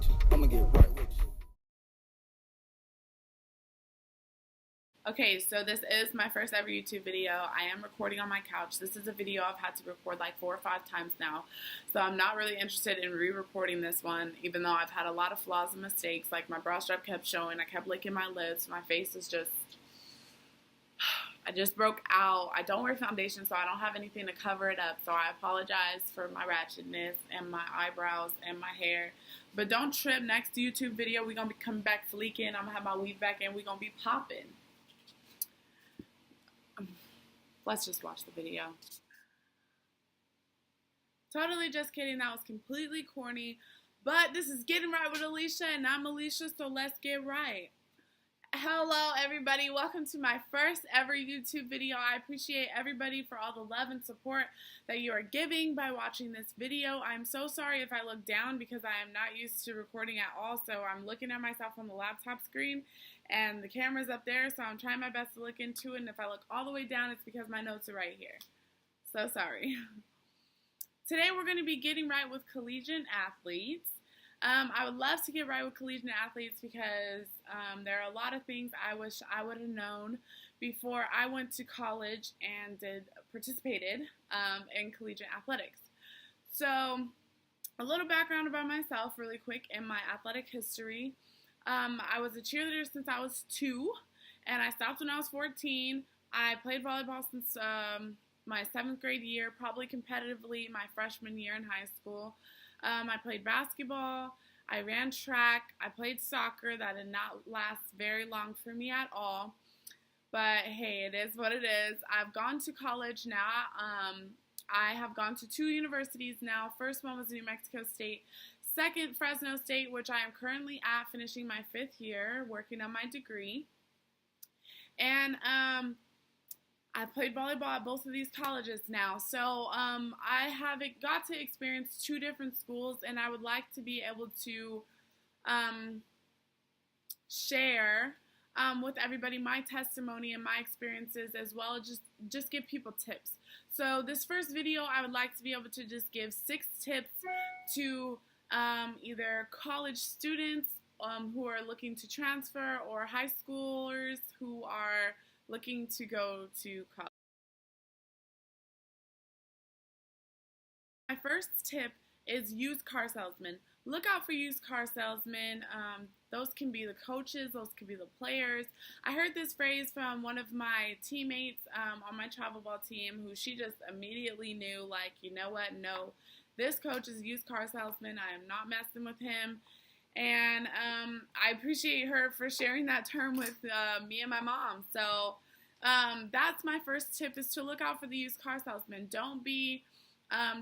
with you. I'ma get right with you. Okay, so this is my first ever YouTube video. I am recording on my couch. This is a video I've had to record like 4 or 5 times now. So I'm not really interested in re-recording this one, even though I've had a lot of flaws and mistakes. Like my bra strap kept showing, I kept licking my lips, my face is just, I just broke out. I don't wear foundation, so I don't have anything to cover it up. So I apologize for my ratchetness and my eyebrows and my hair. But don't trip, next YouTube video, we're going to be coming back fleeking. I'm going to have my weave back in. We're going to be popping. Let's just watch the video. Totally just kidding. That was completely corny. But this is Getting Right with Alicia, and I'm Alicia, so let's get right. Hello, everybody. Welcome to my first ever YouTube video. I appreciate everybody for all the love and support that you are giving by watching this video. I'm so sorry if I look down because I am not used to recording at all, so I'm looking at myself on the laptop screen and the camera's up there, so I'm trying my best to look into it, and if I look all the way down, it's because my notes are right here. So sorry. Today we're going to be getting right with collegiate athletes. I would love to get right with collegiate athletes because there are a lot of things I wish I would have known before I went to college and participated in collegiate athletics. So a little background about myself really quick in my athletic history. I was a cheerleader since I was 2, and I stopped when I was 14. I played volleyball since my 7th grade year, probably competitively my freshman year in high school. I played basketball, I ran track, I played soccer. That did not last very long for me at all, but hey, it is what it is. I've gone to college now. I have gone to 2 universities now. First one was New Mexico State, second Fresno State, which I am currently at, finishing my 5th year, working on my degree. And I played volleyball at both of these colleges now, so I have got to experience 2 different schools, and I would like to be able to share with everybody my testimony and my experiences, as well as just give people tips. So this first video, I would like to be able to just give 6 tips to either college students who are looking to transfer, or high schoolers who are looking to go to college. My first tip is used car salesmen. Look out for used car salesmen. Those can be the coaches, those can be the players. I heard this phrase from one of my teammates on my travel ball team, who she just immediately knew, like, you know what, no, this coach is a used car salesman. I am not messing with him. And I appreciate her for sharing that term with me and my mom. So that's my first tip, is to look out for the used car salesman. Don't be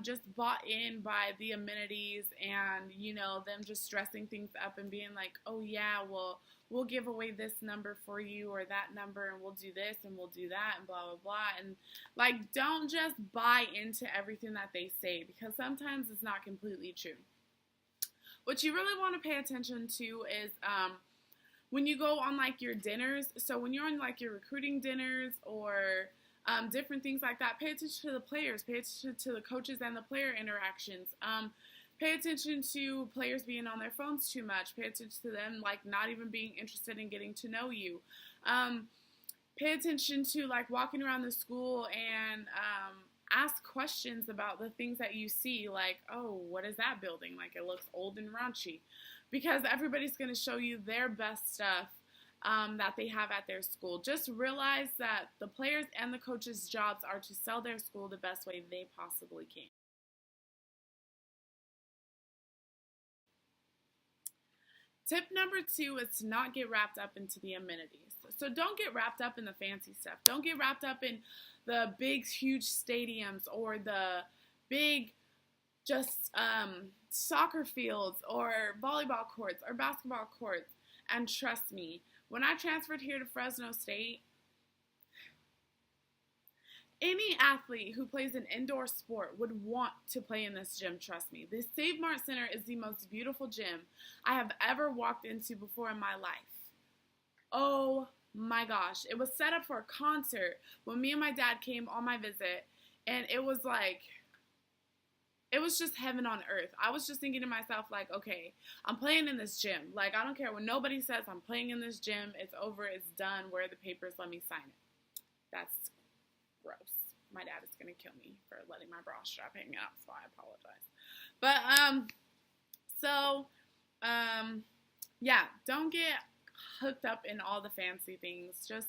just bought in by the amenities and, you know, them just dressing things up and being like, oh yeah, well, we'll give away this number for you or that number, and we'll do this and we'll do that and blah, blah, blah. And like, don't just buy into everything that they say, because sometimes it's not completely true. What you really want to pay attention to is when you go on like your dinners. So when you're on like your recruiting dinners or different things like that, pay attention to the players, pay attention to the coaches and the player interactions. Pay attention to players being on their phones too much. Pay attention to them like not even being interested in getting to know you. Pay attention to like walking around the school and ask questions about the things that you see, like, oh, what is that building? Like, it looks old and raunchy. Because everybody's going to show you their best stuff that they have at their school. Just realize that the players and the coaches' jobs are to sell their school the best way they possibly can. Tip number 2 is to not get wrapped up into the amenities. So don't get wrapped up in the fancy stuff. Don't get wrapped up in the big, huge stadiums or the big, just soccer fields or volleyball courts or basketball courts. And trust me, when I transferred here to Fresno State, any athlete who plays an indoor sport would want to play in this gym, trust me. The Save Mart Center is the most beautiful gym I have ever walked into before in my life. Oh my gosh. It was set up for a concert when me and my dad came on my visit, and it was like it was just heaven on earth. I was just thinking to myself, like, okay, I'm playing in this gym. Like, I don't care what nobody says. I'm playing in this gym. It's over. It's done. Where are the papers? Let me sign it. That's gross. My dad is going to kill me for letting my bra strap hang out, so I apologize. But, yeah, don't get hooked up in all the fancy things. Just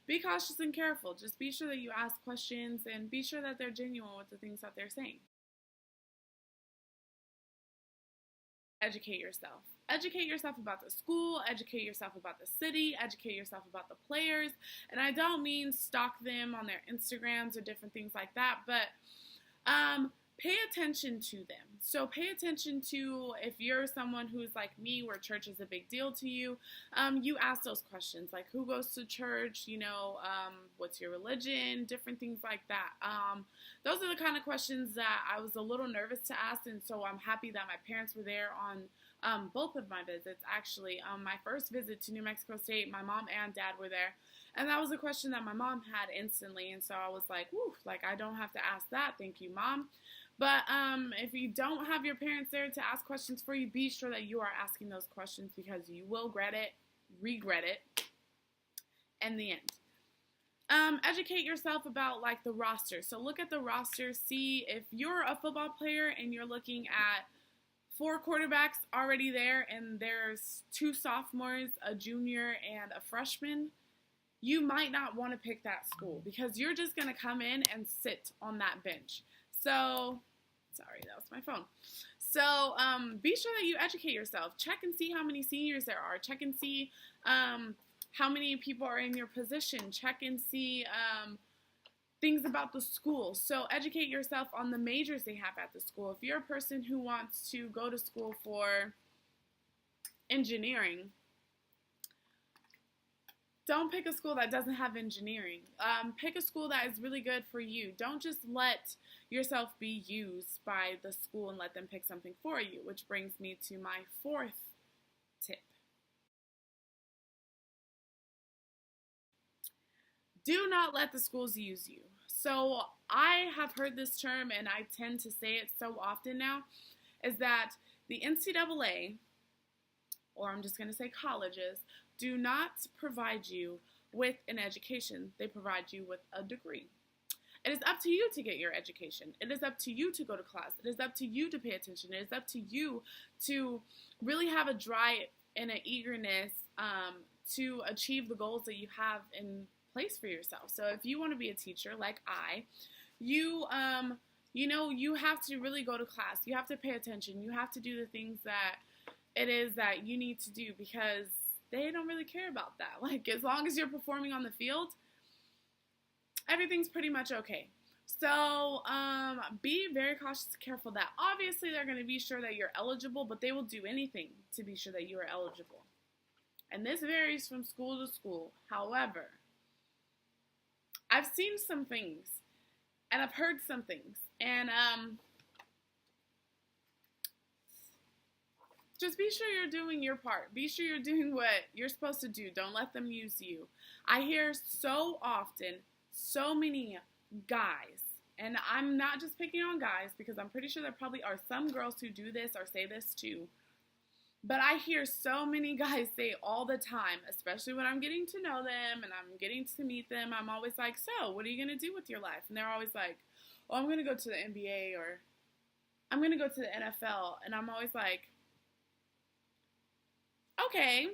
be cautious and careful. Just be sure that you ask questions and be sure that they're genuine with the things that they're saying. Educate yourself. Educate yourself about the school, educate yourself about the city, educate yourself about the players. And I don't mean stalk them on their Instagrams or different things like that, but pay attention to them. So pay attention to, if you're someone who's like me, where church is a big deal to you, you ask those questions, like who goes to church, what's your religion, different things like that. Those are the kind of questions that I was a little nervous to ask, and so I'm happy that my parents were there on both of my visits. Actually, my first visit to New Mexico State, my mom and dad were there, and that was a question that my mom had instantly, and so I was like, whew, like I don't have to ask that, thank you, Mom. But if you don't have your parents there to ask questions for you, be sure that you are asking those questions, because you will regret it in the end. Educate yourself about like the roster. So look at the roster, see if you're a football player and you're looking at 4 quarterbacks already there and there's 2 sophomores, a junior, and a freshman. You might not want to pick that school because you're just going to come in and sit on that bench. So, sorry, that was my phone. So, be sure that you educate yourself. Check and see how many seniors there are. Check and see how many people are in your position. Check and see things about the school. So, educate yourself on the majors they have at the school. If you're a person who wants to go to school for engineering, don't pick a school that doesn't have engineering. Pick a school that is really good for you. Don't just let yourself be used by the school and let them pick something for you, which brings me to my 4th tip. Do not let the schools use you. So I have heard this term, and I tend to say it so often now, is that the NCAA, or I'm just going to say colleges, do not provide you with an education. They provide you with a degree. It is up to you to get your education. It is up to you to go to class. It is up to you to pay attention. It is up to you to really have a drive and an eagerness to achieve the goals that you have in place for yourself. So if you want to be a teacher like you have to really go to class. You have to pay attention. You have to do the things that it is that you need to do, because they don't really care about that. Like, as long as you're performing on the field, everything's pretty much okay. So, be very cautious and careful that obviously they're going to be sure that you're eligible, but they will do anything to be sure that you are eligible. And this varies from school to school. However, I've seen some things, and I've heard some things, and just be sure you're doing your part. Be sure you're doing what you're supposed to do. Don't let them use you. I hear so often, so many guys, and I'm not just picking on guys, because I'm pretty sure there probably are some girls who do this or say this too, but I hear so many guys say all the time, especially when I'm getting to know them and I'm getting to meet them, I'm always like, so what are you going to do with your life? And they're always like, oh, I'm going to go to the NBA, or I'm going to go to the NFL. And I'm always like, okay,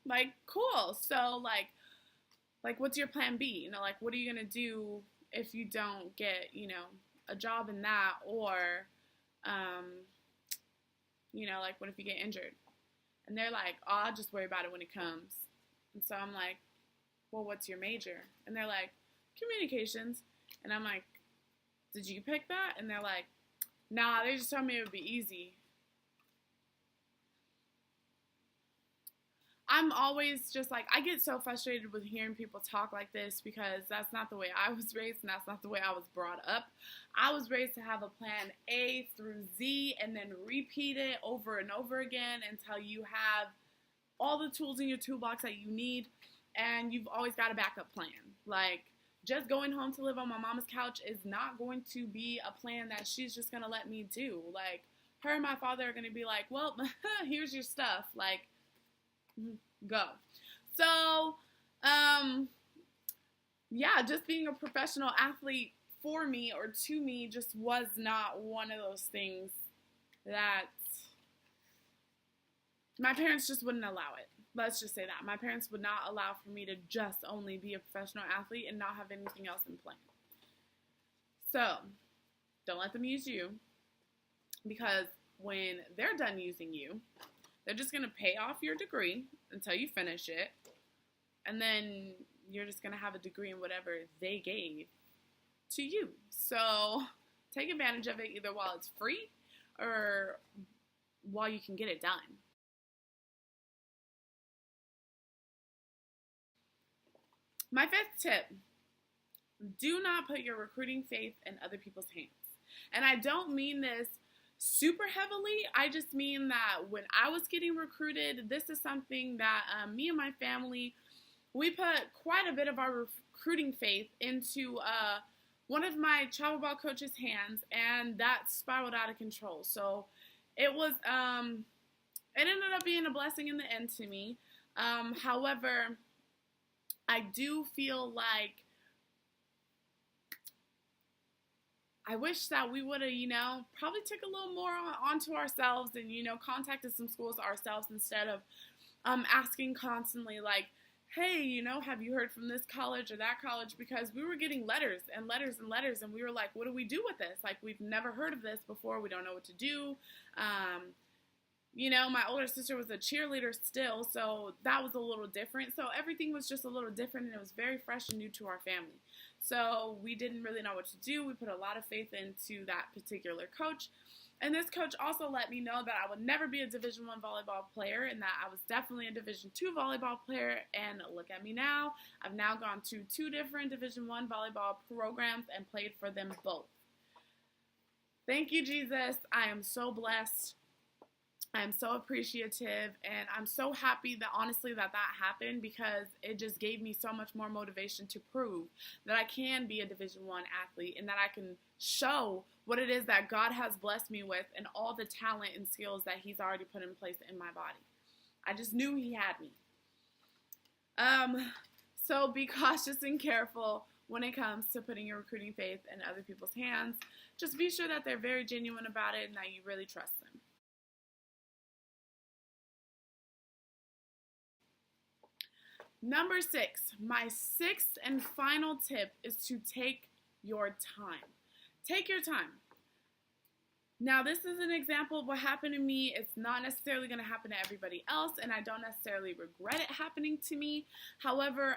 like, cool. So, like, what's your plan B? Like, what are you going to do if you don't get, a job in that, or, like, what if you get injured? And they're like, oh, I'll just worry about it when it comes. And so I'm like, well, what's your major? And they're like, communications. And I'm like, did you pick that? And they're like, nah, they just told me it would be easy. I'm always just like, I get so frustrated with hearing people talk like this, because that's not the way I was raised, and that's not the way I was brought up. I was raised to have a plan A through Z and then repeat it over and over again until you have all the tools in your toolbox that you need, and you've always got a backup plan. Like, just going home to live on my mama's couch is not going to be a plan that she's just going to let me do. Like, her and my father are going to be like, well, here's your stuff. Like, go. So, yeah, just being a professional athlete for me or to me just was not one of those things that my parents just wouldn't allow it. Let's just say that. My parents would not allow for me to just only be a professional athlete and not have anything else in plan. So, don't let them use you, because when they're done using you, they're just going to pay off your degree until you finish it, and then you're just going to have a degree in whatever they gave to you. So, take advantage of it either while it's free or while you can get it done. My fifth tip, do not put your recruiting faith in other people's hands. And I don't mean this super heavily. I just mean that when I was getting recruited, this is something that me and my family, we put quite a bit of our recruiting faith into one of my travel ball coach's hands, and that spiraled out of control. So it was, it ended up being a blessing in the end to me. However, I do feel like I wish that we would have, probably took a little more onto ourselves and, contacted some schools ourselves instead of asking constantly like, hey, have you heard from this college or that college? Because we were getting letters and letters and letters, and we were like, what do we do with this? Like, we've never heard of this before. We don't know what to do. My older sister was a cheerleader still, so that was a little different. So everything was just a little different, and it was very fresh and new to our family. So we didn't really know what to do. We put a lot of faith into that particular coach. And this coach also let me know that I would never be a Division I volleyball player, and that I was definitely a Division II volleyball player. And look at me now. I've now gone to 2 different Division I volleyball programs and played for them both. Thank you, Jesus. I am so blessed. I am so appreciative, and I'm so happy that honestly that happened, because it just gave me so much more motivation to prove that I can be a Division I athlete and that I can show what it is that God has blessed me with and all the talent and skills that He's already put in place in my body. I just knew He had me. So be cautious and careful when it comes to putting your recruiting faith in other people's hands. Just be sure that they're very genuine about it and that you really trust them. Number 6, my 6th and final tip is to take your time. Take your time. Now, this is an example of what happened to me. It's not necessarily going to happen to everybody else, and I don't necessarily regret it happening to me. However,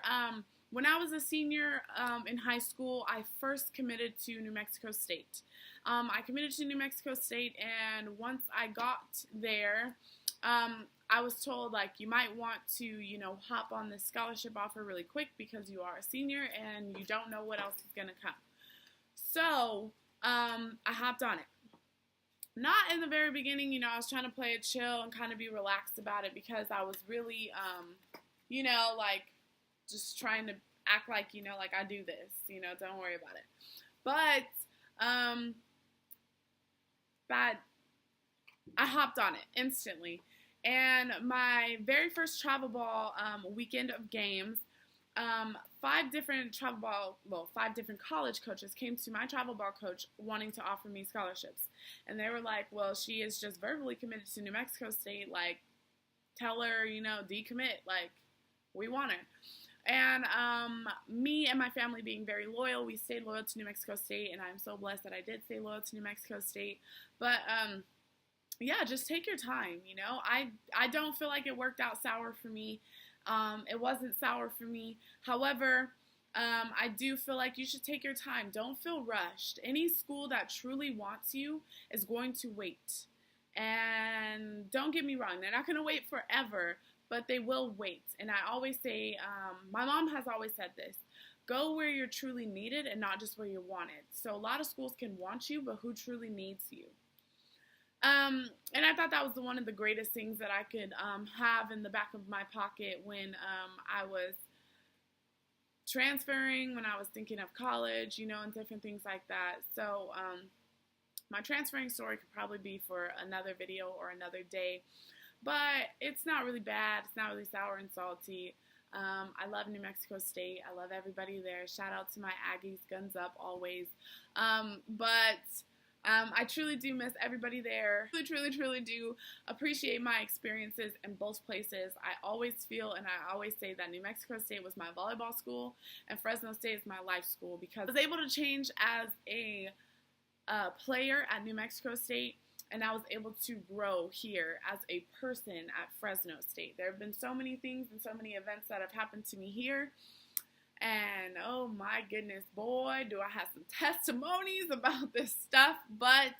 when I was a senior in high school, I first committed to New Mexico State. I committed to New Mexico State, and once I got there, I was told, like, you might want to, hop on this scholarship offer really quick because you are a senior and you don't know what else is going to come. So, I hopped on it. Not in the very beginning, I was trying to play it chill and kind of be relaxed about it, because I was really, just trying to act like, like I do this, don't worry about it. But, I hopped on it instantly. And my very first travel ball weekend of games, 5 different college coaches came to my travel ball coach wanting to offer me scholarships. And they were like, well, she is just verbally committed to New Mexico State. Like, tell her, decommit. Like, we want her. And me and my family being very loyal, we stayed loyal to New Mexico State. And I'm so blessed that I did stay loyal to New Mexico State. But, yeah, just take your time, I don't feel like it worked out sour for me. It wasn't sour for me. However, I do feel like you should take your time. Don't feel rushed. Any school that truly wants you is going to wait. And don't get me wrong, they're not going to wait forever, but they will wait. And I always say, my mom has always said this, go where you're truly needed and not just where you're wanted. So a lot of schools can want you, but who truly needs you? And I thought that was one of the greatest things that I could have in the back of my pocket when I was transferring when I was thinking of college, you know, and different things like that. So my transferring story could probably be for another video or another day, but it's not really bad. It's not really sour and salty. I love New Mexico State. I love everybody there. Shout out to my Aggies, guns up always. I truly do miss everybody there. Truly do appreciate my experiences in both places. I always feel and I always say that New Mexico State was my volleyball school and Fresno State is my life school, because I was able to change as a player at New Mexico State, and I was able to grow here as a person at Fresno State. There have been so many things and so many events that have happened to me here. And oh my goodness, boy, do I have some testimonies about this stuff. But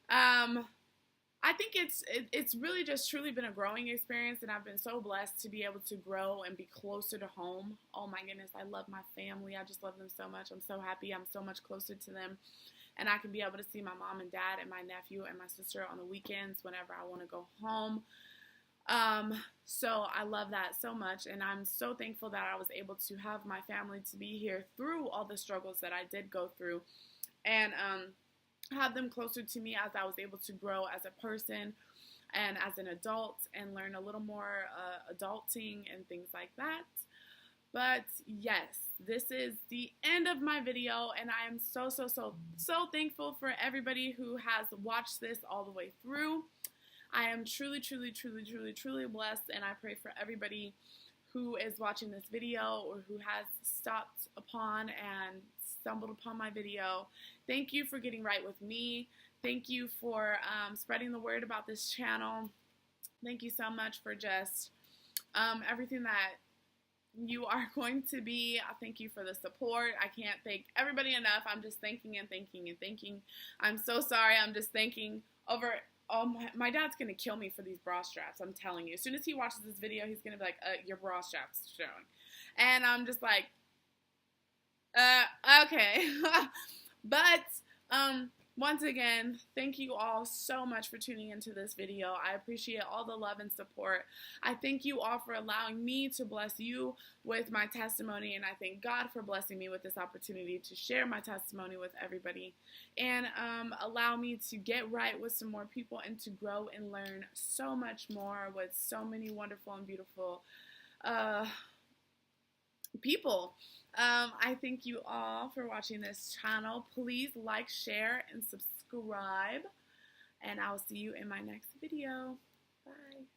I think it's really just truly been a growing experience, and I've been so blessed to be able to grow and be closer to home. Oh my goodness, I love my family. I just love them so much. I'm so happy I'm so much closer to them. And I can be able to see my mom and dad and my nephew and my sister on the weekends whenever I want to go home. So I love that so much, and I'm so thankful that I was able to have my family to be here through all the struggles that I did go through, and have them closer to me as I was able to grow as a person and as an adult and learn a little more adulting and things like that. But yes, this is the end of my video, and I am so thankful for everybody who has watched this all the way through. I am truly blessed, and I pray for everybody who is watching this video or who has stopped upon and stumbled upon my video. Thank you for getting right with me. Thank you for spreading the word about this channel. Thank you so much for just everything that you are going to be. I thank you for the support. I can't thank everybody enough. I'm just thanking and thanking and thanking. I'm so sorry. I'm just thanking over. Oh, my dad's going to kill me for these bra straps. I'm telling you. As soon as he watches this video, he's going to be like, your bra strap's showing. And I'm just like, okay. But, once again, thank you all so much for tuning into this video. I appreciate all the love and support. I thank you all for allowing me to bless you with my testimony, and I thank God for blessing me with this opportunity to share my testimony with everybody, and allow me to get right with some more people and to grow and learn so much more with so many wonderful and beautiful people. I thank you all for watching this channel. Please like, share, and subscribe. And I'll see you in my next video. Bye.